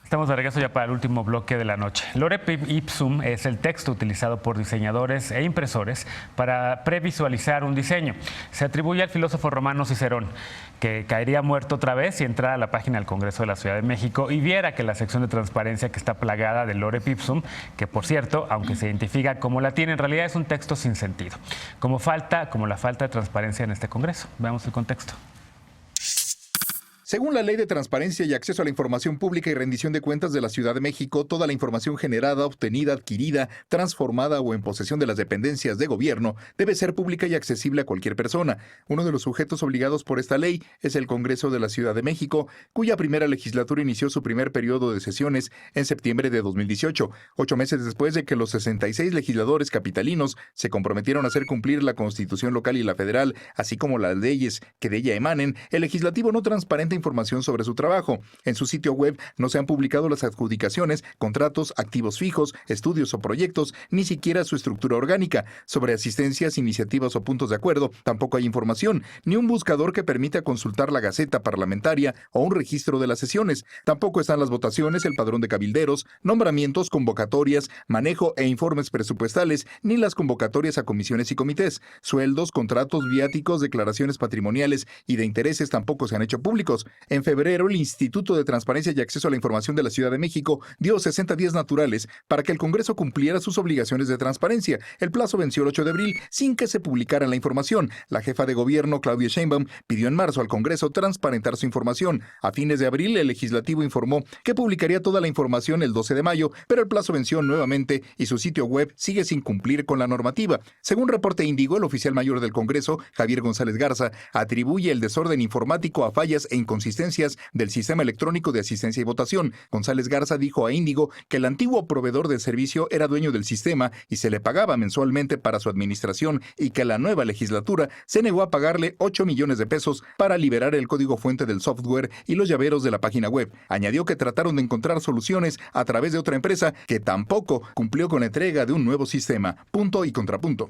Estamos de regreso ya para el último bloque de la noche. Lorem ipsum es el texto utilizado por diseñadores e impresores para previsualizar un diseño. Se atribuye al filósofo romano Cicerón, que caería muerto otra vez si entrara a la página del Congreso de la Ciudad de México y viera que la sección de transparencia que está plagada de Lorem ipsum, que por cierto, aunque se identifica como la tiene, en realidad es un texto sin sentido, como la falta de transparencia en este Congreso. Veamos el contexto. Según la Ley de Transparencia y Acceso a la Información Pública y Rendición de Cuentas de la Ciudad de México, toda la información generada, obtenida, adquirida, transformada o en posesión de las dependencias de gobierno debe ser pública y accesible a cualquier persona. Uno de los sujetos obligados por esta ley es el Congreso de la Ciudad de México, cuya primera legislatura inició su primer periodo de sesiones en septiembre de 2018, 8 meses después de que los 66 legisladores capitalinos se comprometieron a hacer cumplir la Constitución local y la federal, así como las leyes que de ella emanen. El legislativo no transparenta información sobre su trabajo. En su sitio web no se han publicado las adjudicaciones, contratos, activos fijos, estudios o proyectos, ni siquiera su estructura orgánica. Sobre asistencias, iniciativas o puntos de acuerdo, tampoco hay información, ni un buscador que permita consultar la Gaceta Parlamentaria o un registro de las sesiones. Tampoco están las votaciones, el padrón de cabilderos, nombramientos, convocatorias, manejo e informes presupuestales, ni las convocatorias a comisiones y comités. Sueldos, contratos, viáticos, declaraciones patrimoniales y de intereses tampoco se han hecho públicos. En febrero, el Instituto de Transparencia y Acceso a la Información de la Ciudad de México dio 60 días naturales para que el Congreso cumpliera sus obligaciones de transparencia. El plazo venció el 8 de abril sin que se publicara la información. La jefa de gobierno, Claudia Sheinbaum, pidió en marzo al Congreso transparentar su información. A fines de abril, el legislativo informó que publicaría toda la información el 12 de mayo, pero el plazo venció nuevamente y su sitio web sigue sin cumplir con la normativa. Según reporte Índigo, el oficial mayor del Congreso, Javier González Garza, atribuye el desorden informático a fallas e inconsistencias del sistema electrónico de asistencia y votación. González Garza dijo a Índigo que el antiguo proveedor del servicio era dueño del sistema y se le pagaba mensualmente para su administración y que la nueva legislatura se negó a pagarle 8 millones de pesos para liberar el código fuente del software y los llaveros de la página web. Añadió que trataron de encontrar soluciones a través de otra empresa que tampoco cumplió con la entrega de un nuevo sistema. Punto y contrapunto.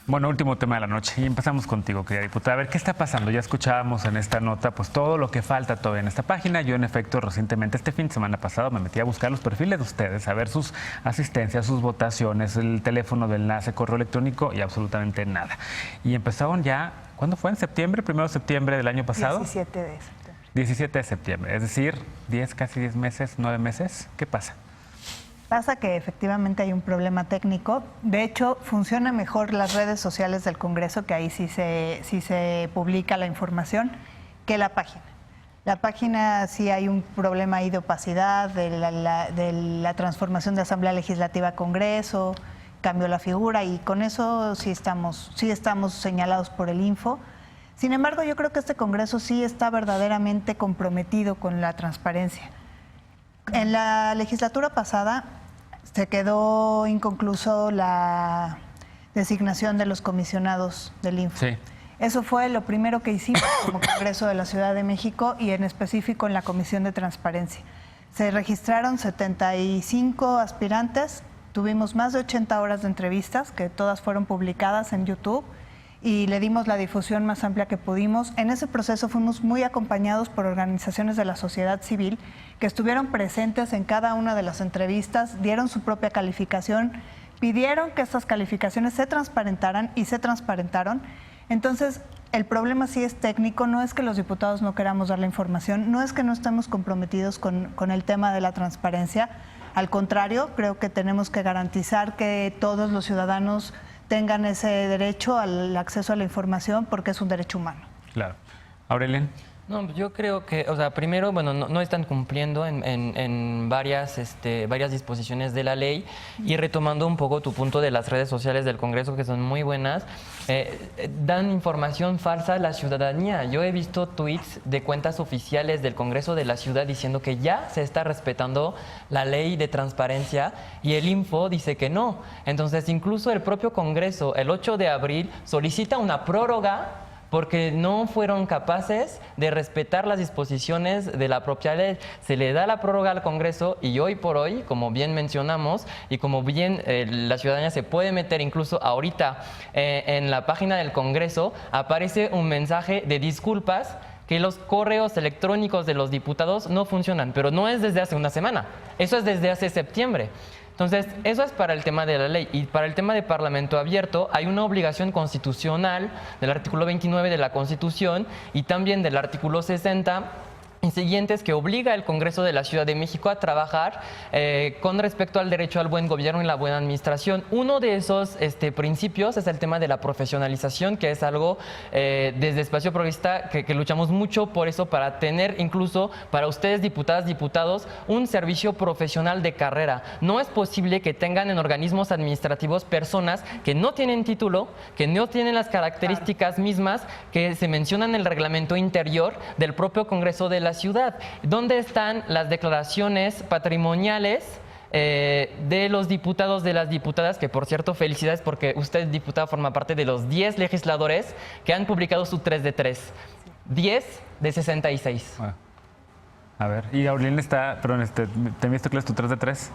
Bueno, último tema de la noche y empezamos contigo, querida diputada. A ver, ¿qué está pasando? Ya escuchábamos en esta nota pues todo lo que falta todavía en esta página. Yo en efecto recientemente, este fin de semana pasado, me metí a buscar los perfiles de ustedes, a ver sus asistencias, sus votaciones, el teléfono de enlace, correo electrónico y absolutamente nada. Y empezaron ya, ¿cuándo fue? ¿En septiembre? ¿1 de septiembre del año pasado? 17 de septiembre. 17 de septiembre, es decir, casi 10 meses, 9 meses. ¿Qué pasa? Pasa que efectivamente hay un problema técnico. De hecho, funciona mejor las redes sociales del Congreso, que ahí sí se publica la información, que la página. La página sí hay un problema ahí de opacidad, de la transformación de Asamblea Legislativa a Congreso, cambió la figura y con eso sí estamos señalados por el Info. Sin embargo, yo creo que este Congreso sí está verdaderamente comprometido con la transparencia. En la legislatura pasada se quedó inconcluso la designación de los comisionados del Info. Sí. Eso fue lo primero que hicimos como Congreso de la Ciudad de México y en específico en la Comisión de Transparencia. Se registraron 75 aspirantes, tuvimos más de 80 horas de entrevistas que todas fueron publicadas en YouTube y le dimos la difusión más amplia que pudimos. En ese proceso fuimos muy acompañados por organizaciones de la sociedad civil que estuvieron presentes en cada una de las entrevistas, dieron su propia calificación, pidieron que estas calificaciones se transparentaran y se transparentaron. Entonces, el problema sí es técnico, no es que los diputados no queramos dar la información, no es que no estemos comprometidos con el tema de la transparencia. Al contrario, creo que tenemos que garantizar que todos los ciudadanos tengan ese derecho al acceso a la información porque es un derecho humano. Claro. Aurelien. No, yo creo que, o sea, primero, bueno, no están cumpliendo en varias disposiciones de la ley y retomando un poco tu punto de las redes sociales del Congreso, que son muy buenas, dan información falsa a la ciudadanía. Yo he visto tweets de cuentas oficiales del Congreso de la Ciudad diciendo que ya se está respetando la ley de transparencia y el Info dice que no. Entonces, incluso el propio Congreso, el 8 de abril, solicita una prórroga porque no fueron capaces de respetar las disposiciones de la propia ley. Se le da la prórroga al Congreso y hoy por hoy, como bien mencionamos y como bien la ciudadanía se puede meter incluso ahorita en la página del Congreso, aparece un mensaje de disculpas que los correos electrónicos de los diputados no funcionan, pero no es desde hace una semana, eso es desde hace septiembre. Entonces, eso es para el tema de la ley. Y para el tema de Parlamento abierto, hay una obligación constitucional del artículo 29 de la Constitución y también del artículo 60 y siguientes que obliga al Congreso de la Ciudad de México a trabajar con respecto al derecho al buen gobierno y la buena administración. Uno de esos principios es el tema de la profesionalización, que es algo desde Espacio Progresista que luchamos mucho por eso, para tener incluso para ustedes, diputadas, diputados, un servicio profesional de carrera. No es posible que tengan en organismos administrativos personas que no tienen título, que no tienen las características mismas que se mencionan en el reglamento interior del propio Congreso de la ciudad. ¿Dónde están las declaraciones patrimoniales de los diputados, de las diputadas? Que por cierto, felicidades porque usted, diputada, forma parte de los 10 legisladores que han publicado su 3 de 3. 10 de 66. Bueno, a ver, y Aurelien está, perdón, ¿te visto que es tu 3 de 3?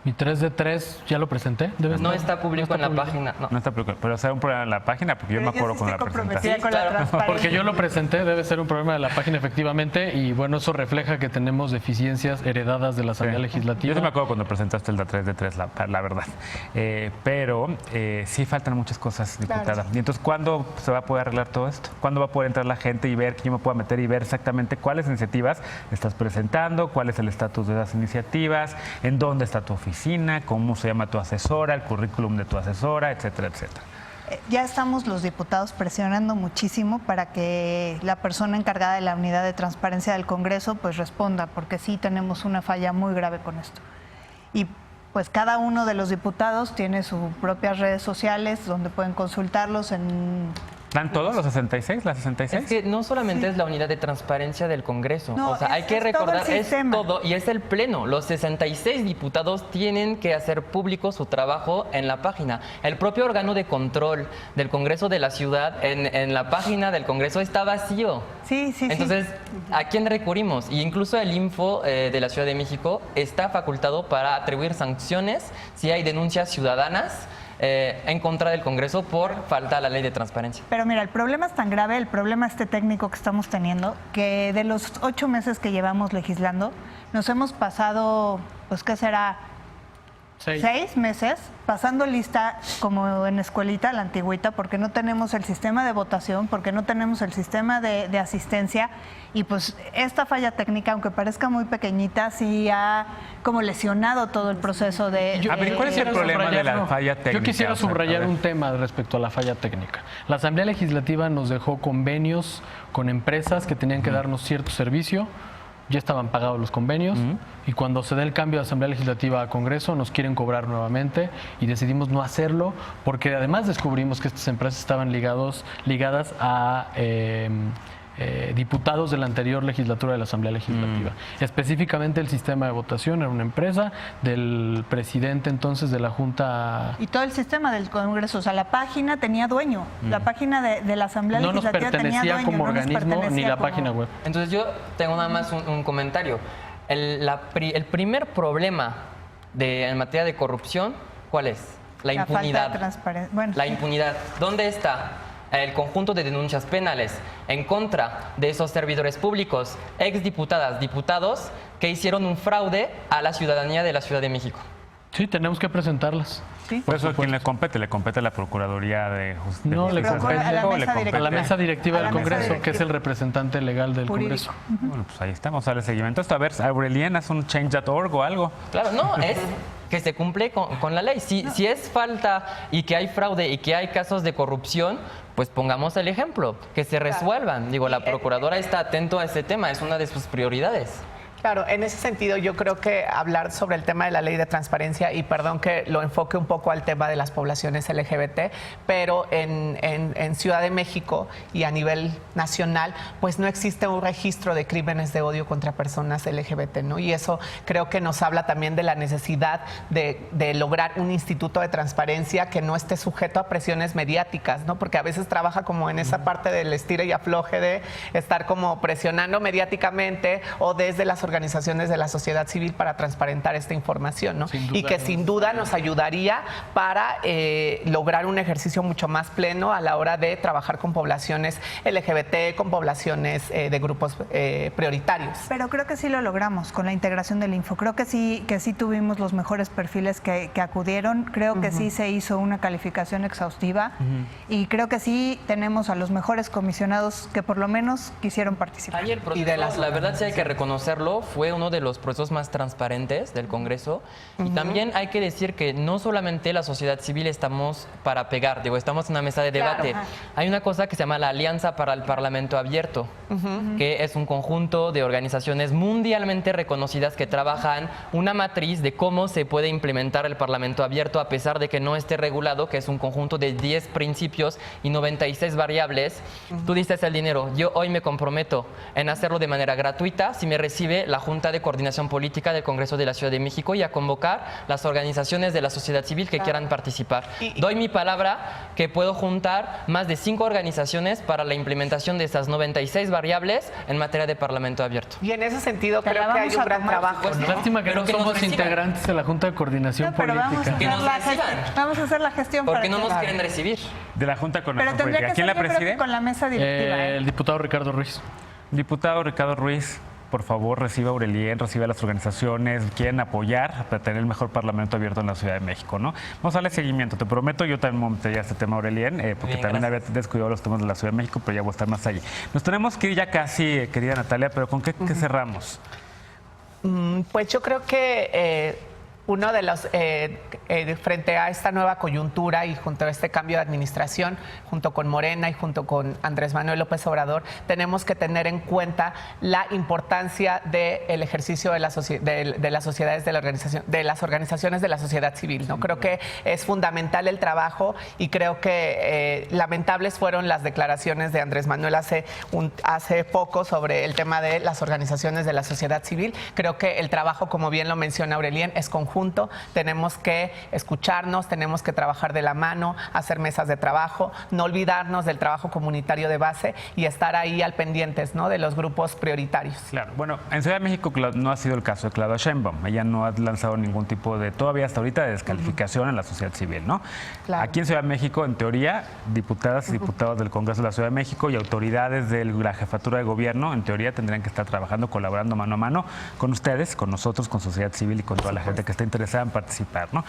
Mi 3 de 3 ya lo presenté. No está público en la página. No está público, pero sea un problema en la página, porque yo me acuerdo cuando la presentaste. Con la transparencia. Porque yo lo presenté, debe ser un problema de la página efectivamente, y bueno, eso refleja que tenemos deficiencias heredadas de la Asamblea Legislativa. Yo sí me acuerdo cuando presentaste el de 3 de 3, la verdad. Pero sí faltan muchas cosas, diputada. Claro. Y entonces, ¿cuándo se va a poder arreglar todo esto? ¿Cuándo va a poder entrar la gente y ver, que yo me pueda meter y ver exactamente cuáles iniciativas estás presentando, cuál es el estatus de las iniciativas, en dónde está tu oficina, cómo se llama tu asesora, el currículum de tu asesora, etcétera, etcétera? Ya estamos los diputados presionando muchísimo para que la persona encargada de la unidad de transparencia del Congreso pues responda, porque sí tenemos una falla muy grave con esto. Y pues cada uno de los diputados tiene sus propias redes sociales donde pueden consultarlos en... ¿Están todos los 66, las 66? Es que no solamente es la unidad de transparencia del Congreso, No, o sea, hay que recordar, todo el es sistema. todo, y es el Pleno. Los 66 diputados tienen que hacer público su trabajo en la página. El propio órgano de control del Congreso de la Ciudad, en la página del Congreso, está vacío. Sí. Entonces, ¿a quién recurrimos? Y incluso el Info de la Ciudad de México está facultado para atribuir sanciones si hay denuncias ciudadanas en contra del Congreso por falta a la ley de transparencia. Pero mira, el problema es tan grave, el problema técnico que estamos teniendo, que de los 8 meses que llevamos legislando, nos hemos pasado, pues, ¿qué será? 6 meses pasando lista como en escuelita, la antigüita, porque no tenemos el sistema de votación, porque no tenemos el sistema de asistencia, y pues esta falla técnica, aunque parezca muy pequeñita, sí ha como lesionado todo el proceso de... A ver, ¿cuál es el problema de la falla técnica? Yo quisiera O sea, subrayar a ver. un tema respecto a la falla técnica. La Asamblea Legislativa nos dejó convenios con empresas que tenían que darnos cierto servicio. Ya estaban pagados los convenios y cuando se da el cambio de Asamblea Legislativa a Congreso nos quieren cobrar nuevamente y decidimos no hacerlo porque además descubrimos que estas empresas estaban ligadas a diputados de la anterior legislatura de la Asamblea Legislativa. Específicamente el sistema de votación era una empresa del presidente entonces de la Junta. Y todo el sistema del Congreso, o sea, la página tenía dueño, la página de la Asamblea No nos Legislativa tenía pertenecía dueño, como no nos organismo ni pertenecía la como- página web. Entonces yo tengo nada más un comentario. El primer problema en materia de corrupción, ¿cuál es? La La falta impunidad. de transparencia. Bueno, La sí. impunidad. ¿Dónde está el conjunto de denuncias penales en contra de esos servidores públicos, exdiputadas, diputados, que hicieron un fraude a la ciudadanía de la Ciudad de México? Sí, tenemos que presentarlas. Sí. Por eso, ¿a quién le compete? Le compete a la Procuraduría de Justicia. No, le compete a la mesa a la mesa directiva A la del mesa Congreso, que es directiva. el representante legal del Jurídico. Congreso. Bueno, pues ahí estamos, a darle seguimiento. Esto, a ver, Aurelien, haz un change.org o algo. Claro, no, es que se cumple con la ley. Si es falta y que hay fraude y que hay casos de corrupción, pues pongamos el ejemplo, que se resuelvan. Digo, la procuradora está atento a ese tema, es una de sus prioridades. Claro, en ese sentido yo creo que hablar sobre el tema de la ley de transparencia, y perdón que lo enfoque un poco al tema de las poblaciones LGBT, pero en Ciudad de México y a nivel nacional, pues no existe un registro de crímenes de odio contra personas LGBT, ¿no? Y eso creo que nos habla también de la necesidad de lograr un instituto de transparencia que no esté sujeto a presiones mediáticas, ¿no? Porque a veces trabaja como en esa parte del estira y afloje de estar como presionando mediáticamente o desde las organizaciones de la sociedad civil para transparentar esta información, ¿no? Sin duda, Y que sin duda nos ayudaría para lograr un ejercicio mucho más pleno a la hora de trabajar con poblaciones LGBT, con poblaciones de grupos prioritarios. Pero creo que sí lo logramos con la integración del info. Creo que sí tuvimos los mejores perfiles que acudieron. Creo que sí se hizo una calificación exhaustiva y creo que sí tenemos a los mejores comisionados que por lo menos quisieron participar. Ayer, la verdad sí hay que reconocerlo, fue uno de los procesos más transparentes del Congreso. Y también hay que decir que no solamente la sociedad civil estamos para pegar, estamos en una mesa de debate. Claro. Hay una cosa que se llama la Alianza para el Parlamento Abierto, que es un conjunto de organizaciones mundialmente reconocidas que trabajan una matriz de cómo se puede implementar el Parlamento Abierto a pesar de que no esté regulado, que es un conjunto de 10 principios y 96 variables. Tú diste el dinero. Yo hoy me comprometo en hacerlo de manera gratuita si me recibe la Junta de Coordinación Política del Congreso de la Ciudad de México y a convocar las organizaciones de la sociedad civil que quieran participar. Doy mi palabra que puedo juntar más de 5 organizaciones para la implementación de esas 96 variables en materia de Parlamento Abierto. Y en ese sentido Te la creo que vamos hay un a gran tomar, trabajo, pues, ¿no? Lástima que Pero no que nos somos reciban. integrantes de la Junta de Coordinación No, pero Política. Que nos reciban. vamos a hacer la gestión ¿Por para qué no que- nos quieren recibir? De la Junta con Pero tendría que ¿Quién ser la yo creo que preside? con la mesa directiva. El diputado Ricardo Ruiz. Diputado Ricardo Ruiz, por favor, reciba a Aurelien, reciba a las organizaciones, quieren apoyar para tener el mejor Parlamento Abierto en la Ciudad de México, ¿no? Vamos a darle seguimiento, te prometo, yo también me metería a este tema, Aurelien, porque Bien, también gracias. había descuidado los temas de la Ciudad de México, pero ya voy a estar más allí. Nos tenemos que ir ya casi, querida Natalia, pero ¿con qué cerramos? Pues yo creo que uno de los, frente a esta nueva coyuntura y junto a este cambio de administración, junto con Morena y junto con Andrés Manuel López Obrador, tenemos que tener en cuenta la importancia del ejercicio de las sociedades de la organización, de las organizaciones de la sociedad civil, ¿no? Creo que es fundamental el trabajo y creo que lamentables fueron las declaraciones de Andrés Manuel hace poco sobre el tema de las organizaciones de la sociedad civil. Creo que el trabajo, como bien lo menciona Aurelien, es conjunto. Tenemos que escucharnos, tenemos que trabajar de la mano, hacer mesas de trabajo, no olvidarnos del trabajo comunitario de base y estar ahí al pendientes, ¿no?, de los grupos prioritarios. Claro, bueno, en Ciudad de México no ha sido el caso de Claudia Sheinbaum. Ella no ha lanzado ningún tipo de, todavía hasta ahorita, de descalificación en la sociedad civil, ¿no? Claro. Aquí en Ciudad de México, en teoría, diputadas y diputados del Congreso de la Ciudad de México y autoridades de la jefatura de gobierno, en teoría, tendrían que estar trabajando, colaborando mano a mano con ustedes, con nosotros, con sociedad civil y con toda la gente que está interesada en participar, ¿no?